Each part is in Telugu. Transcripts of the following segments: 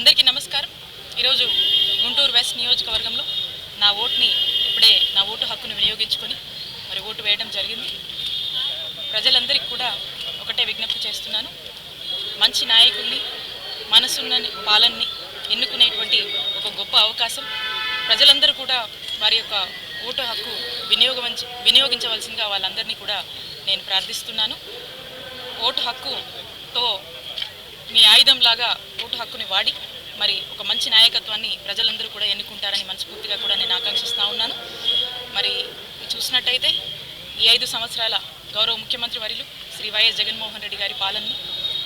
అందరికీ నమస్కారం. ఈరోజు గుంటూరు వెస్ట్ నియోజకవర్గంలో నా ఓటు హక్కును వినియోగించుకొని మరి ఓటు వేయడం జరిగింది. ప్రజలందరికీ కూడా ఒకటే విజ్ఞప్తి చేస్తున్నాను, మంచి నాయకుల్ని, మనసున్న పాలనని ఎన్నుకునేటువంటి ఒక గొప్ప అవకాశం. ప్రజలందరూ కూడా వారి యొక్క ఓటు హక్కు వినియోగించవలసిందిగా వాళ్ళందరినీ కూడా నేను ప్రార్థిస్తున్నాను. ఓటు హక్కుతో మీ ఆయుధంలాగా ఓటు హక్కుని వాడి మరి ఒక మంచి నాయకత్వాన్ని ప్రజలందరూ కూడా ఎన్నుకుంటారని మనస్ఫూర్తిగా కూడా నేను ఆకాంక్షిస్తూ ఉన్నాను. మరి చూసినట్టయితే ఈ 5 సంవత్సరాల గౌరవ ముఖ్యమంత్రి వర్యులు శ్రీ వైఎస్ జగన్మోహన్ రెడ్డి గారి పాలనని,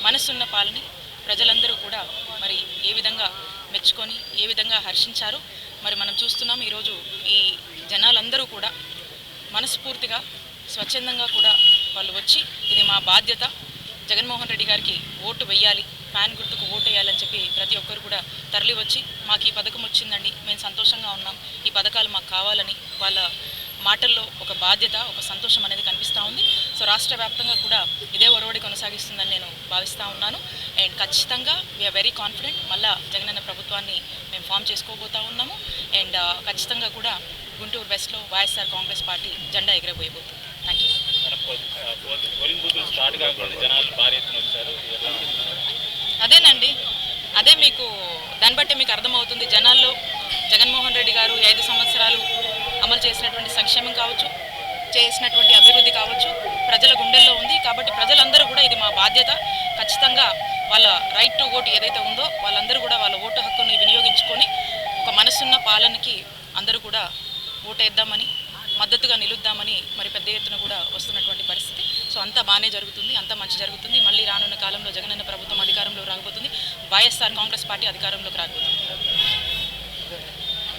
మనసున్న పాలనని ప్రజలందరూ కూడా మరి ఏ విధంగా మెచ్చుకొని ఏ విధంగా హర్షించారో మరి మనం చూస్తున్నాం. ఈరోజు ఈ జనాలందరూ కూడా మనస్ఫూర్తిగా స్వచ్ఛందంగా కూడా వాళ్ళు వచ్చి ఇది మా బాధ్యత, జగన్మోహన్ రెడ్డి గారికి ఓటు వెయ్యాలి, ఫ్యాన్ గుర్తుకు ఓటు వేయాలని చెప్పి ప్రతి ఒక్కరు కూడా తరలి వచ్చి మాకు ఈ పథకం వచ్చిందండి, మేము సంతోషంగా ఉన్నాం, ఈ పథకాలు మాకు కావాలని వాళ్ళ మాటల్లో ఒక బాధ్యత, ఒక సంతోషం అనేది కనిపిస్తూ ఉంది. సో రాష్ట్ర వ్యాప్తంగా కూడా ఇదే ఒరవడి కొనసాగిస్తుందని నేను భావిస్తూ ఉన్నాను. అండ్ ఖచ్చితంగా వీఆర్ వెరీ కాన్ఫిడెంట్, మళ్ళా జగనన్న ప్రభుత్వాన్ని మేము ఫామ్ చేసుకోబోతూ ఉన్నాము. అండ్ ఖచ్చితంగా కూడా గుంటూరు వెస్ట్లో వైఎస్ఆర్ కాంగ్రెస్ పార్టీ జెండా ఎగరబోయబోతుంది. Thank you. అదేనండి, అదే మీకు దాన్ని బట్టి మీకు అర్థమవుతుంది. జనాల్లో జగన్మోహన్ రెడ్డి గారు 5 సంవత్సరాలు అమలు చేసినటువంటి సంక్షేమం కావచ్చు, చేసినటువంటి అభివృద్ధి కావచ్చు ప్రజల గుండెల్లో ఉంది. కాబట్టి ప్రజలందరూ కూడా ఇది మా బాధ్యత, ఖచ్చితంగా వాళ్ళ రైట్ టు ఓటు ఏదైతే ఉందో వాళ్ళందరూ కూడా వాళ్ళ ఓటు హక్కుని వినియోగించుకొని ఒక మనసున్న పాలనకి అందరూ కూడా ఓటేద్దామని, మద్దతుగా నిలుద్దామని మరి పెద్ద ఎత్తున కూడా వస్తున్నటువంటి పరిస్థితి. సో అంతా బాగానే జరుగుతుంది, అంతా మంచి జరుగుతుంది. మళ్ళీ రానున్న కాలంలో జగనన్న ప్రభుత్వం అధికారంలో రాకపోతుంది, వైఎస్ఆర్ కాంగ్రెస్ పార్టీ అధికారంలోకి రాకపోతుంది.